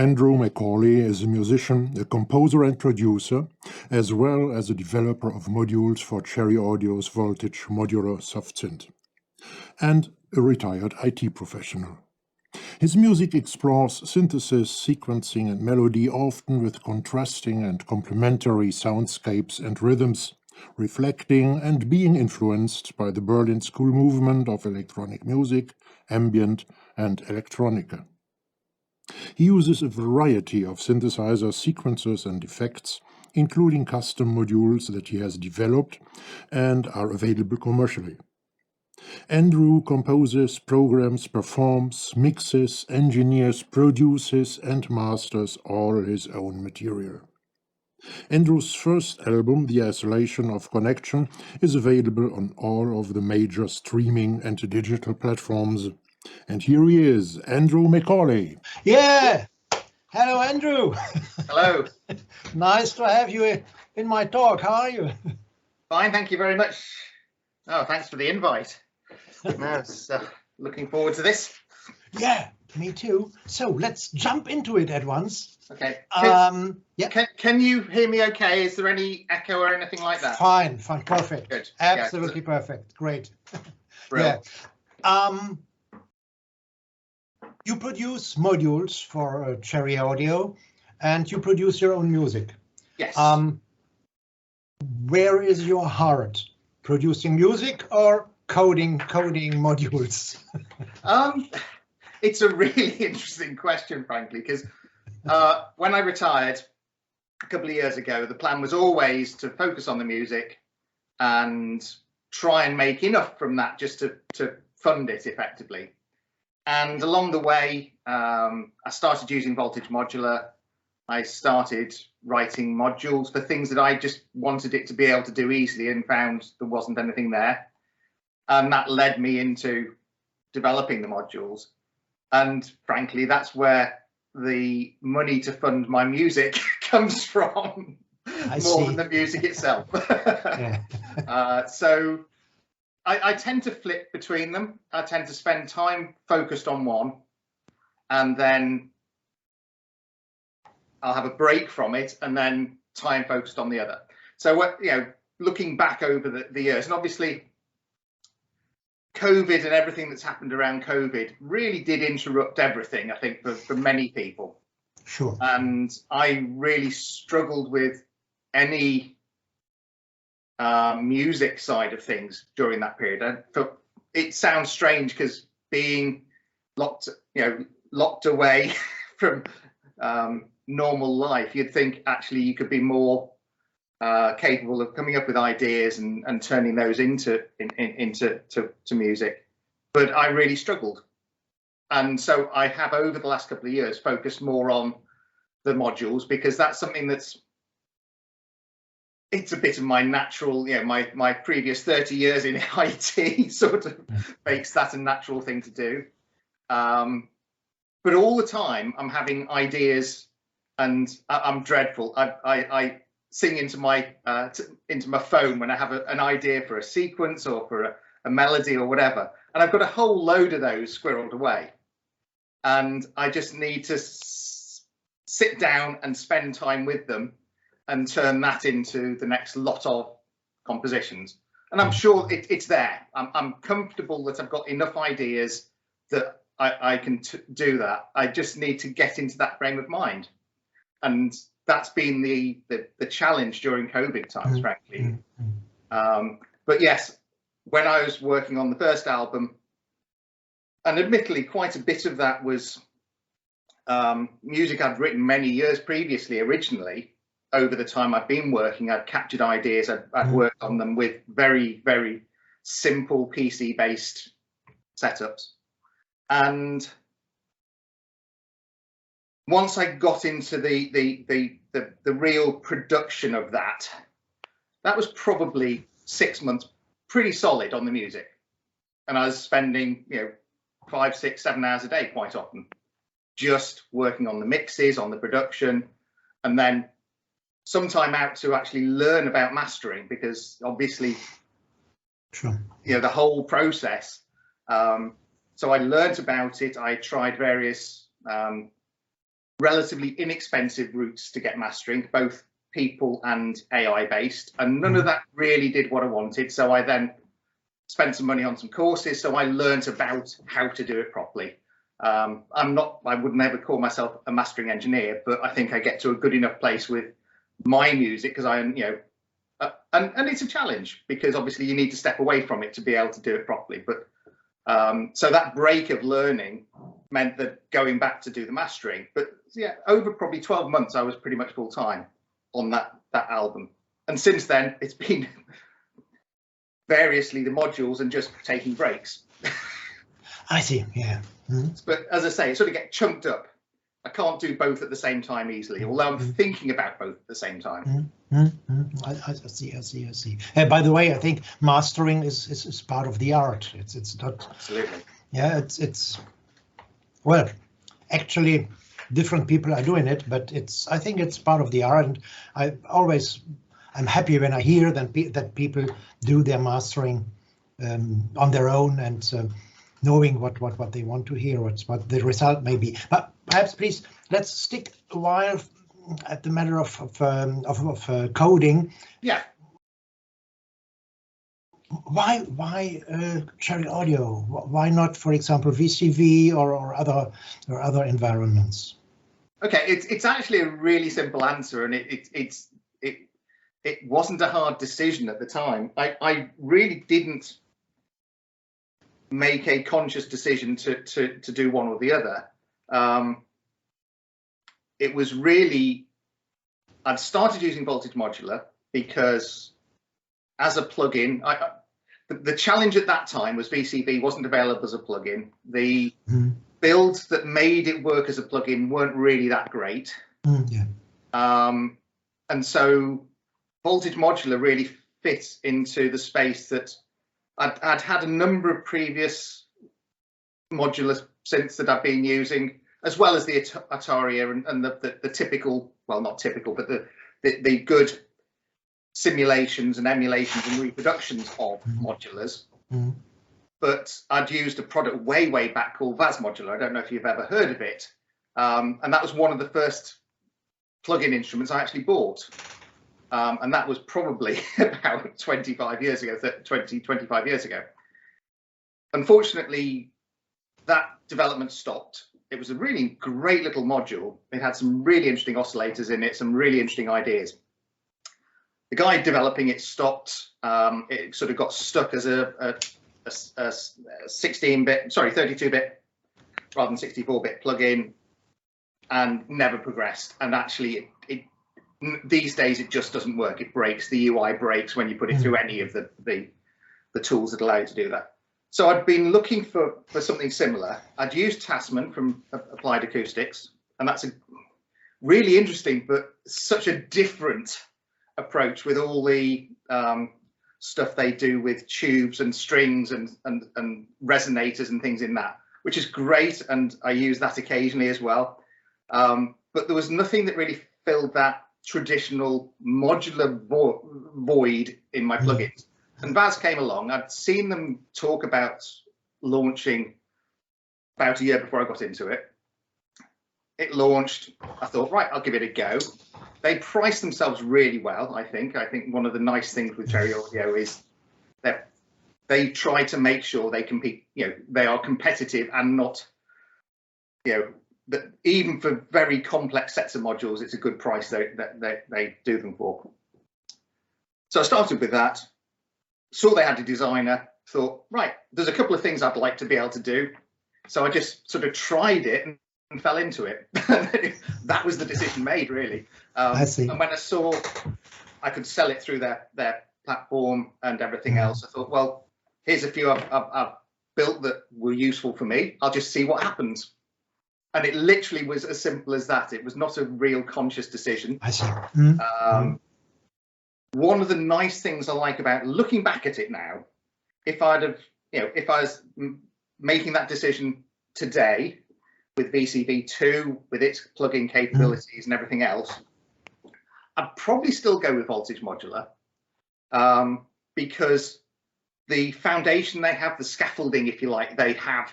Andrew Macaulay is a musician, a composer and producer, as well as a developer of modules for Cherry Audio's Voltage Modular soft synth, and a retired IT professional. His music explores synthesis, sequencing, and melody, often with contrasting and complementary soundscapes and rhythms, reflecting and being influenced by the Berlin school movement of electronic music, ambient, and electronica. He uses a variety of synthesizer sequencers and effects, including custom modules that he has developed and are available commercially. Andrew composes, programs, performs, mixes, engineers, produces, and masters all his own material. Andrew's first album, The Isolation of Connection, is available on all of the major streaming and digital platforms. And here he is, Andrew Macaulay. Yeah! Hello, Andrew. Hello. Nice to have you in my talk. How are you? Fine, thank you very much. Oh, thanks for the invite. Looking forward to this. Yeah, me too. So let's jump into it at once. Okay. Yeah. Can you hear me okay? Is there any echo or anything like that? Fine, perfect. Good. Absolutely perfect. Great. Brilliant. Yeah. You produce modules for Cherry Audio, and you produce your own music. Yes. Where is your heart? Producing music or coding modules? It's a really interesting question, frankly, because when I retired a couple of years ago, the plan was always to focus on the music and try and make enough from that just to fund it effectively. And along the way, I started using Voltage Modular. I started writing modules for things that I just wanted it to be able to do easily and found there wasn't anything there. And that led me into developing the modules. And frankly, that's where the money to fund my music comes from, more than the music itself. So I tend to flip between them. I tend to spend time focused on one, and then I'll have a break from it, and then time focused on the other. So, looking back over the years, and obviously COVID and everything that's happened around COVID really did interrupt everything, I think, for many people. Sure. And I really struggled with any music side of things during that period. And it sounds strange because being locked away from normal life, you'd think actually you could be more capable of coming up with ideas and turning those into music. But I really struggled. And so I have, over the last couple of years, focused more on the modules, because that's something it's a bit of my natural, my previous 30 years in IT sort of makes that a natural thing to do. But all the time I'm having ideas, and I'm dreadful. I sing into my phone when I have an idea for a sequence or for a melody or whatever, and I've got a whole load of those squirreled away, and I just need to sit down and spend time with them and turn that into the next lot of compositions. And I'm sure it's there. I'm comfortable that I've got enough ideas that I can do that. I just need to get into that frame of mind. And that's been the challenge during COVID times, frankly. But yes, when I was working on the first album, and admittedly quite a bit of that was music I'd written many years previously, originally. Over the time I've been working, I'd captured ideas, I'd worked on them with very, very simple PC-based setups. And once I got into the real production of that was probably 6 months, pretty solid on the music. And I was spending, 5, 6, 7 hours a day quite often, just working on the mixes, on the production, and then some time out to actually learn about mastering, because obviously, sure, the whole process. So I learned about it. I tried various relatively inexpensive routes to get mastering, both people and AI based, and none of that really did what I wanted. So I then spent some money on some courses, so I learned about how to do it properly. I would never call myself a mastering engineer, but I think I get to a good enough place with my music because and it's a challenge because obviously you need to step away from it to be able to do it properly. But so that break of learning meant that going back to do the mastering, but yeah, over probably 12 months, I was pretty much full time on that album. And since then, it's been variously the modules and just taking breaks. I see, yeah. But as I say, it sort of get chunked up. I can't do both at the same time easily, although I'm thinking about both at the same time. I see. By the way, I think mastering is part of the art. It's not. Absolutely. Yeah, it's well, actually, different people are doing it, but I think it's part of the art, and I'm happy when I hear that people do their mastering on their own and knowing what they want to hear, what the result may be. But perhaps, please, let's stick a while at the matter of coding. Yeah. Why Cherry Audio? Why not, for example, VCV or other environments? Okay, it's actually a really simple answer, and it wasn't a hard decision at the time. I really didn't make a conscious decision to do one or the other. It was really, I'd started using Voltage Modular because as a plugin, the challenge at that time was VCV wasn't available as a plugin. The builds that made it work as a plugin weren't really that great. And so Voltage Modular really fit into the space that I'd had a number of previous modular synths that I've been using, as well as the Atari and the typical, well, not typical, but the good simulations and emulations and reproductions of modulars. But I'd used a product way back called VAS Modular. I don't know if you've ever heard of it. And that was one of the first plug-in instruments I actually bought. And that was probably about 25 years ago. Unfortunately, that development stopped. It was a really great little module. It had some really interesting oscillators in it, some really interesting ideas. The guy developing it stopped. It sort of got stuck as a 32-bit rather than 64-bit plugin, and never progressed. And actually, these days it just doesn't work. It breaks. The UI breaks when you put it through any of the tools that allow you to do that. So I'd been looking for something similar. I'd used Tasman from Applied Acoustics, and that's a really interesting but such a different approach with all the stuff they do with tubes and strings and resonators and things in that, which is great, and I use that occasionally as well. But there was nothing that really filled that traditional modular void in my plugins. And VAS came along. I'd seen them talk about launching about a year before I got into it. It launched. I thought, right, I'll give it a go. They priced themselves really well, I think. I think one of the nice things with Cherry Audio is that they try to make sure they compete, they are competitive and not, that even for very complex sets of modules, it's a good price that they do them for. So I started with that. Saw they had a designer, thought, right, there's a couple of things I'd like to be able to do. So I just sort of tried it and fell into it. That was the decision made, really. I see. And when I saw I could sell it through their platform and everything else, I thought, well, here's a few I've built that were useful for me. I'll just see what happens. And it literally was as simple as that. It was not a real conscious decision. I see. One of the nice things I like about looking back at it now, if I was making that decision today with VCV2, with its plugin capabilities and everything else, I'd probably still go with Voltage Modular because the foundation they have, the scaffolding, if you like, they have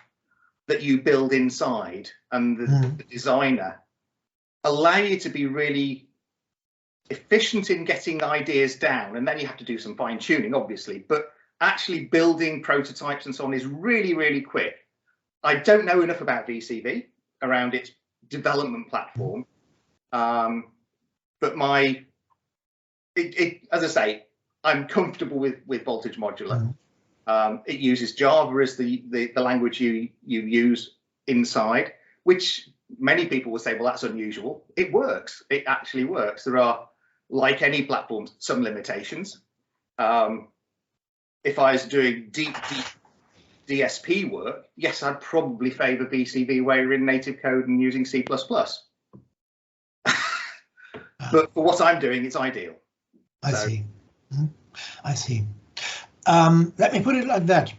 that you build inside, and the designer allow you to be really efficient in getting ideas down, and then you have to do some fine tuning, obviously, but actually building prototypes and so on is really, really quick. I don't know enough about VCV around its development platform, but as I say, I'm comfortable with Voltage Modular. It uses Java as the language you use inside, which many people will say, well, that's unusual. It works. It actually works. There are, like any platform, some limitations. If I was doing deep DSP work, yes, I'd probably favor VCV where you're in native code and using C++. But for what I'm doing, it's ideal. I see. I see. Let me put it like that.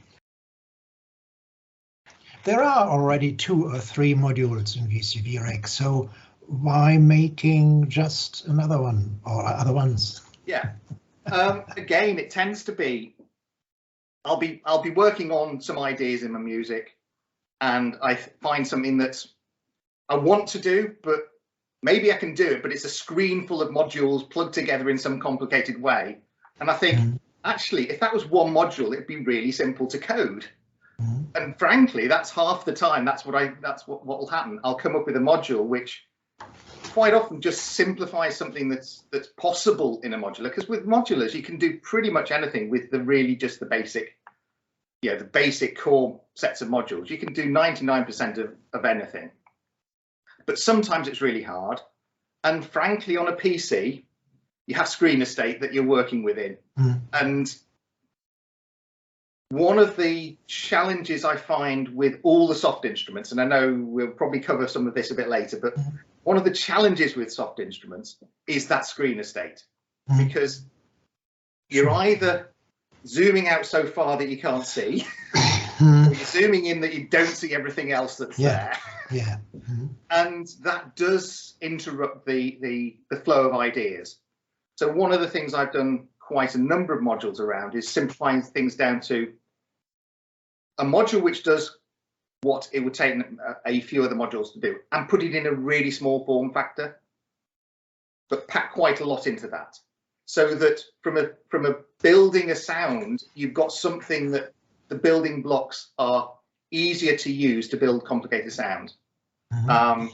There are already 2 or 3 modules in VCV Rec, so why making just another one or other ones? Yeah. Again, it tends to be I'll be working on some ideas in my music, and I find something that I want to do, but maybe I can do it, but it's a screen full of modules plugged together in some complicated way. And I think, actually, if that was one module, it'd be really simple to code. And frankly, that's half the time. That's what will happen. I'll come up with a module which quite often just simplifies something that's possible in a modular, because with modulars you can do pretty much anything with the basic core sets of modules. You can do 99% of anything, but sometimes it's really hard. And frankly, on a PC, you have screen estate that you're working within. And one of the challenges I find with all the soft instruments, and I know we'll probably cover some of this a bit later, but one of the challenges with soft instruments is that screen estate, because you're either zooming out so far that you can't see, or you're zooming in that you don't see everything else that's there. And that does interrupt the flow of ideas. So one of the things I've done quite a number of modules around is simplifying things down to a module which does what it would take a few other modules to do, and put it in a really small form factor, but pack quite a lot into that, so that from a building a sound, you've got something that the building blocks are easier to use to build complicated sound. An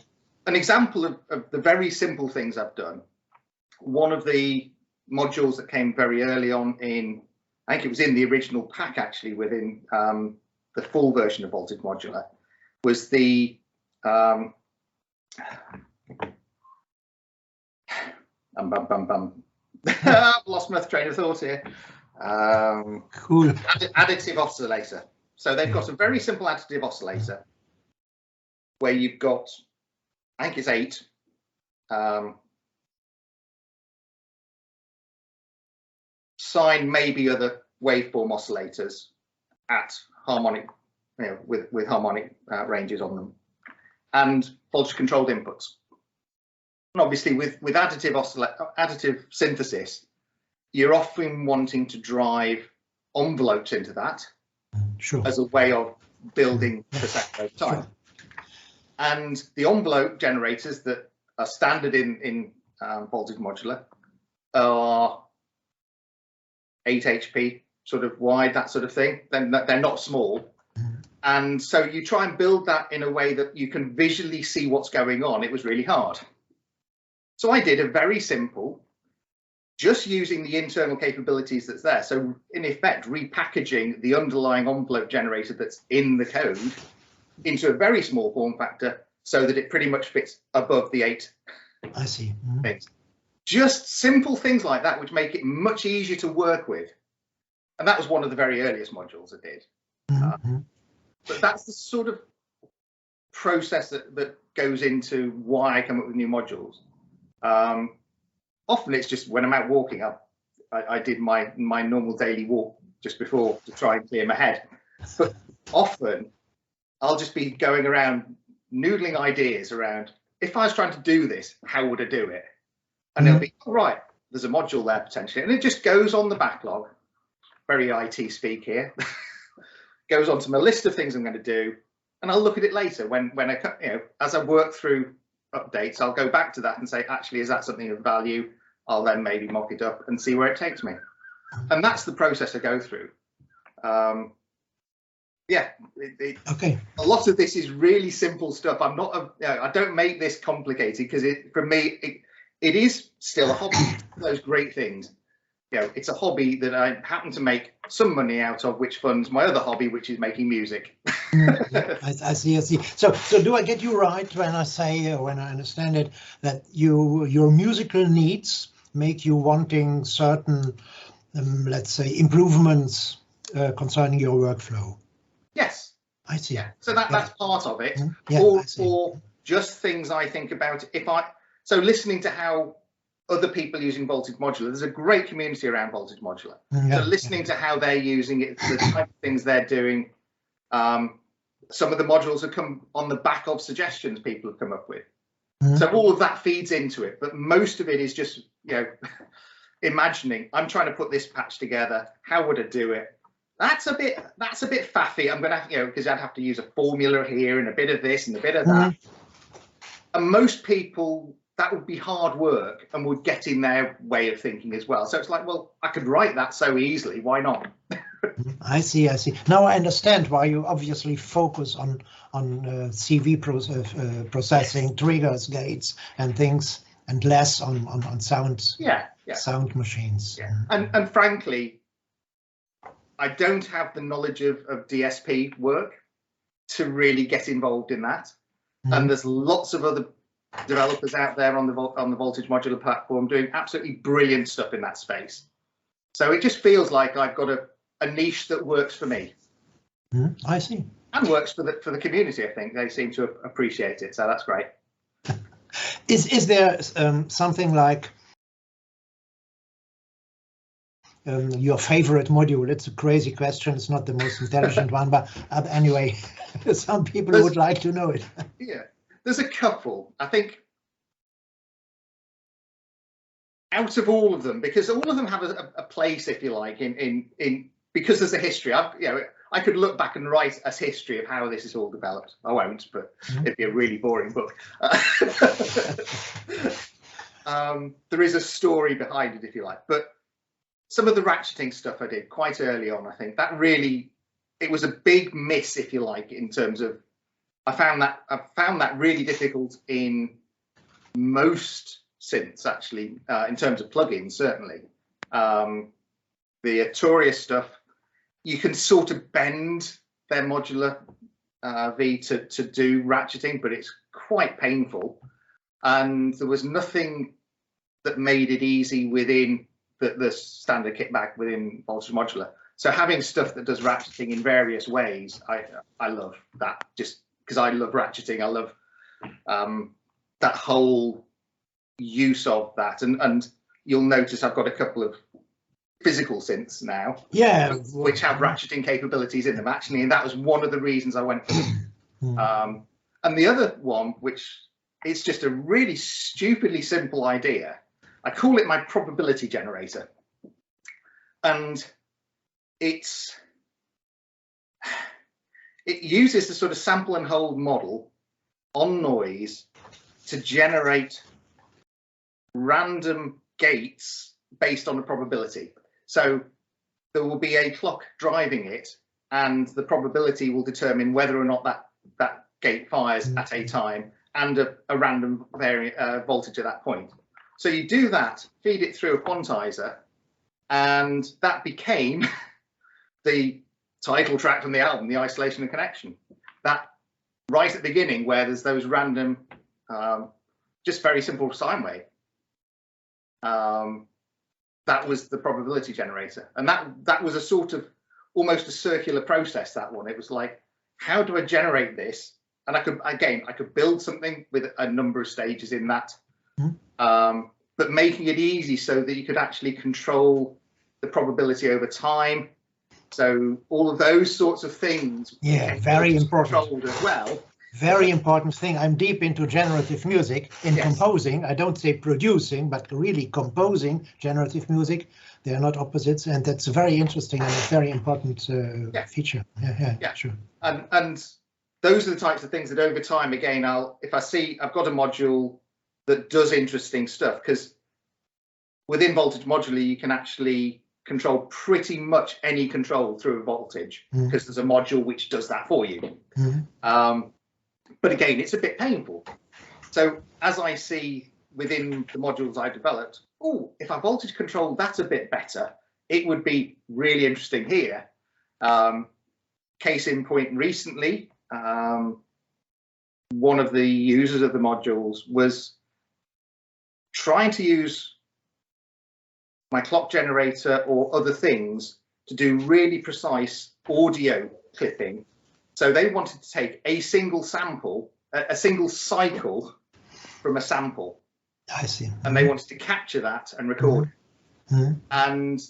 example of the very simple things I've done, one of the modules that came very early on I think it was in the original pack actually, within the full version of Voltage Modular, was the I've lost my train of thought here. Cool. Additive oscillator. So they've got a very simple additive oscillator where you've got, I think it's 8 sine, maybe other waveform oscillators at harmonic, with harmonic ranges on them, and voltage controlled inputs. And obviously with additive synthesis, you're often wanting to drive envelopes into that as a way of building the sound over time. And the envelope generators that are standard in Voltage Modular are 8 HP sort of wide, that sort of thing. They're not small. And so you try and build that in a way that you can visually see what's going on. It was really hard. So I did a very simple, just using the internal capabilities that's there. So in effect, repackaging the underlying envelope generator that's in the code into a very small form factor so that it pretty much fits above the 8. I see. Things. Just simple things like that, which make it much easier to work with. And that was one of the very earliest modules I did. But that's the sort of process that goes into why I come up with new modules. Often it's just when I'm out walking, I did my normal daily walk just before to try and clear my head. But often I'll just be going around noodling ideas around, if I was trying to do this, how would I do it? And it'll be, all right, there's a module there potentially. And it just goes on the backlog, very IT speak here, goes onto my list of things I'm going to do. And I'll look at it later when I, as I work through updates, I'll go back to that and say, actually, is that something of value? I'll then maybe mock it up and see where it takes me. And that's the process I go through. Yeah, okay. A lot of this is really simple stuff. I'm not, I don't make this complicated because for me, it is still a hobby. Those great things. You know, it's a hobby that I happen to make some money out of, which funds my other hobby, which is making music. I see. So do I get you right when I say, when I understand it, that your musical needs make you wanting certain, let's say, improvements concerning your workflow? Yes. I see. Yeah. So that's part of it. Yeah, or just things I think about. So listening to how other people using Voltage Modular, there's a great community around Voltage Modular. Yeah, so listening to how they're using it, the type of things they're doing. Some of the modules have come on the back of suggestions people have come up with. So all of that feeds into it, but most of it is just, imagining, I'm trying to put this patch together. How would I do it? That's a bit faffy. I'm gonna have, because I'd have to use a formula here and a bit of this and a bit of that. And most people, that would be hard work and would get in their way of thinking as well. So it's like, well, I could write that so easily. Why not? I see. Now I understand why you obviously focus on CV processing, triggers, gates, and things, and less on sound. Sound machines. Yeah. And frankly, I don't have the knowledge of DSP work to really get involved in that. And there's lots of other developers out there on the Voltage Modular platform doing absolutely brilliant stuff in that space. So it just feels like I've got a niche that works for me. I see. And works for the community. I think they seem to appreciate it. So that's great. Is there something like your favorite module? It's a crazy question. It's not the most intelligent one, but anyway, some people would like to know it. Yeah, there's a couple. I think out of all of them, because all of them have a place, if you like, in because there's a history. I could look back and write a history of how this is all developed. I won't, but it'd be a really boring book. There is a story behind it, if you like, but some of the ratcheting stuff I did quite early on, I think that really, it was a big miss, if you like, in terms of, I found that really difficult in most synths, actually, in terms of plugins, certainly. The Arturia stuff, you can sort of bend their modular V to do ratcheting, but it's quite painful. And there was nothing that made it easy within the standard kitback within Voltage Modular. So having stuff that does ratcheting in various ways, I love that, just because I love ratcheting. I love that whole use of that. And you'll notice I've got a couple of physical synths now, which have ratcheting capabilities in them, actually. And that was one of the reasons I went for them. And the other one, which is just a really stupidly simple idea, I call it my probability generator. And it uses the sort of sample and hold model on noise to generate random gates based on a probability. So there will be a clock driving it, and the probability will determine whether or not that gate fires at a time, and a random voltage at that point. So you do that, feed it through a quantizer, and that became the title track from the album, The Isolation and Connection. That right at the beginning, where there's those random, just very simple sine wave. That was the probability generator. And that was a sort of almost a circular process, that one. It was like, how do I generate this? And I could build something with a number of stages in that. But making it easy so that you could actually control the probability over time. So all of those sorts of things. Yeah, very important as well. Very important thing. I'm deep into generative music in composing. I don't say producing, but really composing generative music. They are not opposites, and that's a very interesting and a very important feature. Yeah, sure. And those are the types of things that over time, again, if I see I've got a module that does interesting stuff, because within Voltage Modular, you can actually control pretty much any control through a voltage, because there's a module which does that for you. But again, it's a bit painful. So as I see within the modules I developed, oh, if I voltage control that a bit better, it would be really interesting here. Case in point, recently, one of the users of the modules was trying to use my clock generator or other things to do really precise audio clipping. So they wanted to take a single sample, a single cycle from a sample. I see. And they wanted to capture that and record. And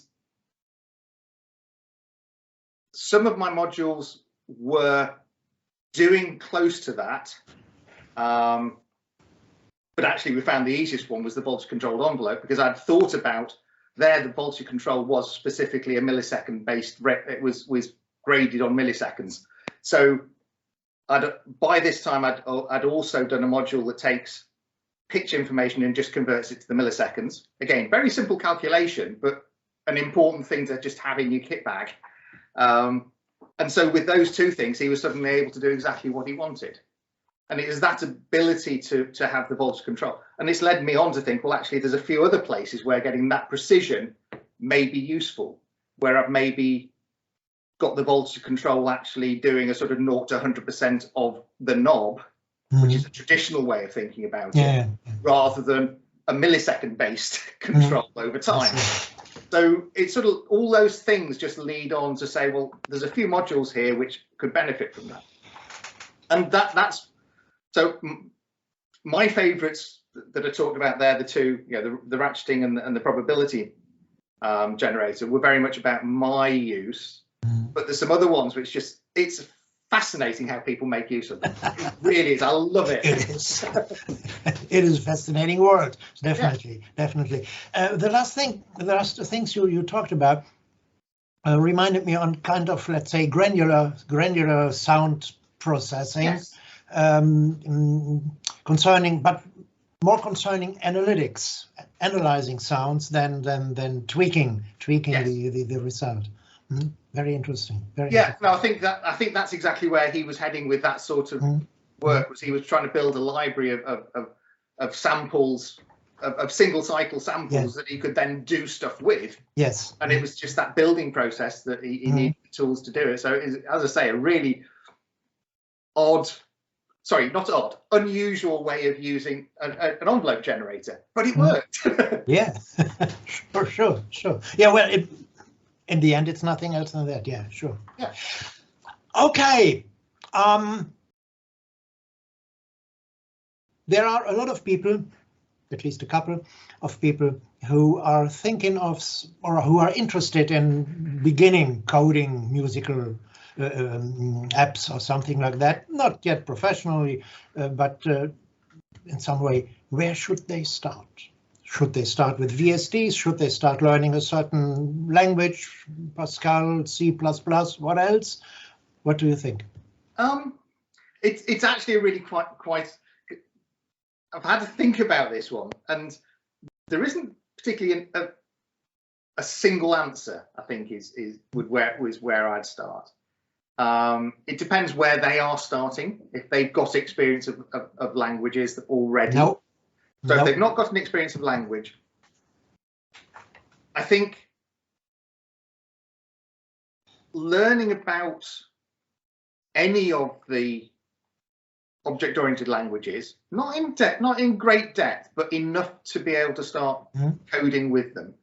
some of my modules were doing close to that. But actually, we found the easiest one was the voltage controlled envelope, because I'd thought about there, the voltage control was specifically a millisecond based, it was graded on milliseconds. So by this time, I'd also done a module that takes pitch information and just converts it to the milliseconds. Again, very simple calculation, but an important thing to just have in your kit bag. And so with those two things, he was suddenly able to do exactly what he wanted. And it is that ability to have the voltage control. And it's led me on to think, well, actually, there's a few other places where getting that precision may be useful, where I've maybe got the voltage control actually doing a sort of 0 to 100% of the knob, which is a traditional way of thinking about it, rather than a millisecond based control over time. So it's sort of all those things just lead on to say, well, there's a few modules here which could benefit from that. And that's so my favorites that I talked about there, the two, the ratcheting and the probability generator were very much about my use. But there's some other ones which just, it's fascinating how people make use of them. It really is. I love it. It is. It is a fascinating world. Definitely, definitely. The last things you talked about reminded me on kind of, let's say, granular sound processing, concerning, but more concerning analytics, analyzing sounds than tweaking the result. Very interesting. No, I think that's exactly where he was heading with that sort of work. Was he was trying to build a library of samples, of single cycle samples that he could then do stuff with. Yes. And it was just that building process that he needed the tools to do it. So it is, as I say, a really unusual way of using an envelope generator, but it worked. Yeah, sure. Yeah, well, in the end, it's nothing else than that. Yeah, sure. Yeah. Okay. There are a lot of people, at least a couple of people, who are thinking of or who are interested in beginning coding musical apps or something like that. Not yet professionally, but in some way. Where should they start? Should they start with VSDs? Should they start learning a certain language, Pascal, C++, what else? What do you think? It's actually a really quite. I've had to think about this one, and there isn't particularly a single answer. I think is where I'd start. It depends where they are starting. If they've got experience of languages already. No. So if they've not got an experience of language, I think learning about any of the object-oriented languages, not in great depth, but enough to be able to start coding with them,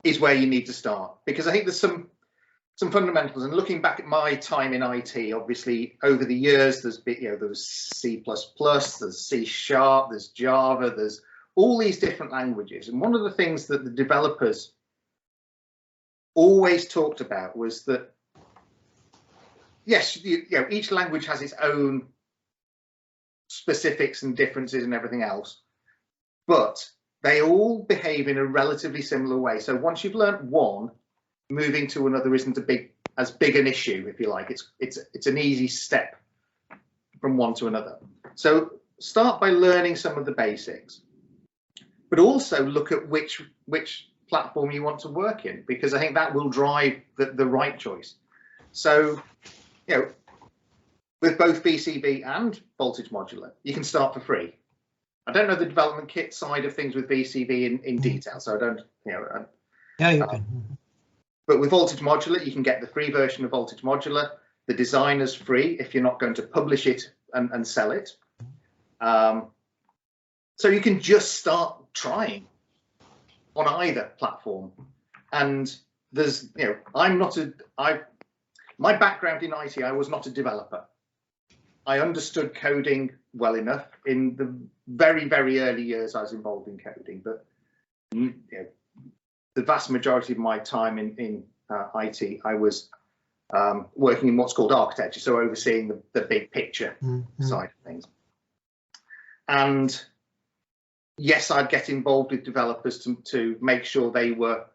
is where you need to start. Because I think there's some fundamentals. And looking back at my time in IT, obviously over the years, there was C++, there's C#, there's Java, there's all these different languages. And one of the things that the developers always talked about was that, yes, each language has its own specifics and differences and everything else, but they all behave in a relatively similar way. So once you've learned one, moving to another isn't as big an issue, if you like. It's an easy step from one to another. So start by learning some of the basics, but also look at which platform you want to work in, because I think that will drive the right choice. So, you know, with both VCV and Voltage Modular, you can start for free. I don't know the development kit side of things with VCV in detail, so I don't, you know. Yeah, you can. But with Voltage Modular, you can get the free version of Voltage Modular. The designer's free if you're not going to publish it and sell it. So you can just start trying on either platform. And there's, you know, my background in IT, I was not a developer. I understood coding well enough in the very, very early years I was involved in coding, but you know, the vast majority of my time in IT, I was working in what's called architecture, so overseeing the big picture side of things. And yes, I'd get involved with developers to make sure they were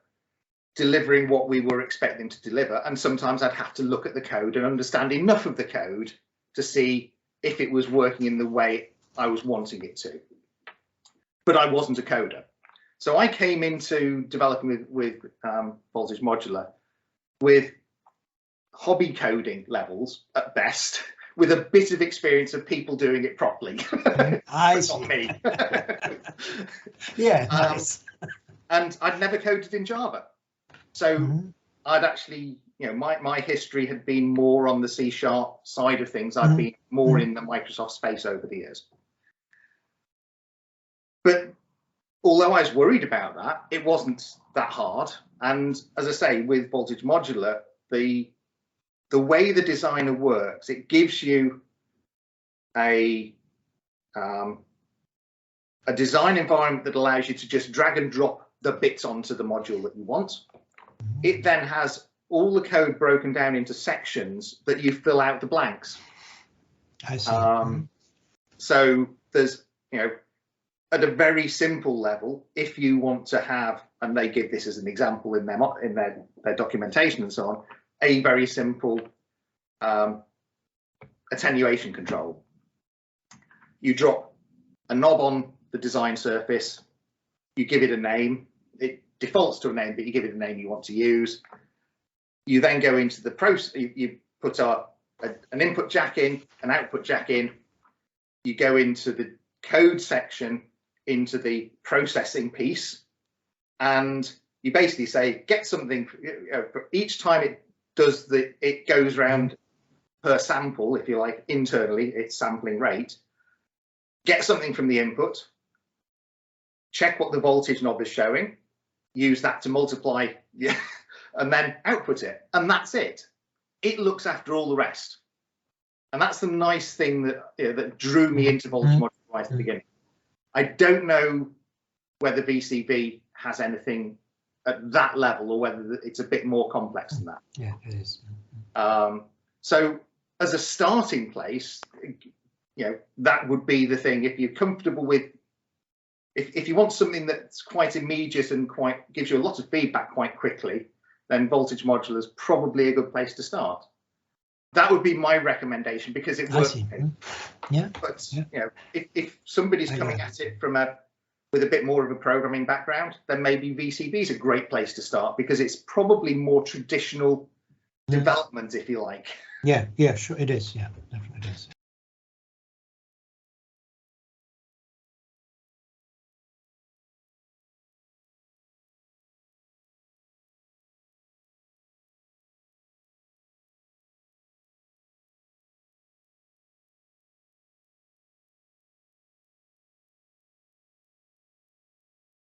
delivering what we were expecting to deliver. And sometimes I'd have to look at the code and understand enough of the code to see if it was working in the way I was wanting it to. But I wasn't a coder. So I came into developing with Voltage Modular with hobby coding levels at best, with a bit of experience of people doing it properly. I see. Not me. Yeah, nice. And I'd never coded in Java. So I'd actually, you know, my history had been more on the C# side of things. I'd been more in the Microsoft space over the years. But although I was worried about that, it wasn't that hard. And as I say, with Voltage Modular, the way the designer works, it gives you a design environment that allows you to just drag and drop the bits onto the module that you want. It then has all the code broken down into sections that you fill out the blanks. I see. So there's, you know, at a very simple level, if you want to have, and they give this as an example in their documentation and so on, a very simple attenuation control. You drop a knob on the design surface, you give it a name, it defaults to a name, but you give it a name you want to use. You then go into the process, you put an input jack in, an output jack in, you go into the code section, into the processing piece, and you basically say, get something, for each time it does it goes round per sample, if you like, internally, its sampling rate, get something from the input, check what the voltage knob is showing, use that to multiply, and then output it, and that's it. It looks after all the rest. And that's the nice thing that, you know, that drew me into Voltage Modular right at the beginning. I don't know whether VCV has anything at that level or whether it's a bit more complex than that. Yeah, it is. So as a starting place, you know, that would be the thing. If you're comfortable with, if you want something that's quite immediate and gives you a lot of feedback quite quickly, then Voltage Modular is probably a good place to start. That would be my recommendation because it works. Yeah. But you know, if somebody's coming at it with a bit more of a programming background, then maybe VCV is a great place to start because it's probably more traditional development, if you like. Yeah, sure, it is. Yeah, definitely it is.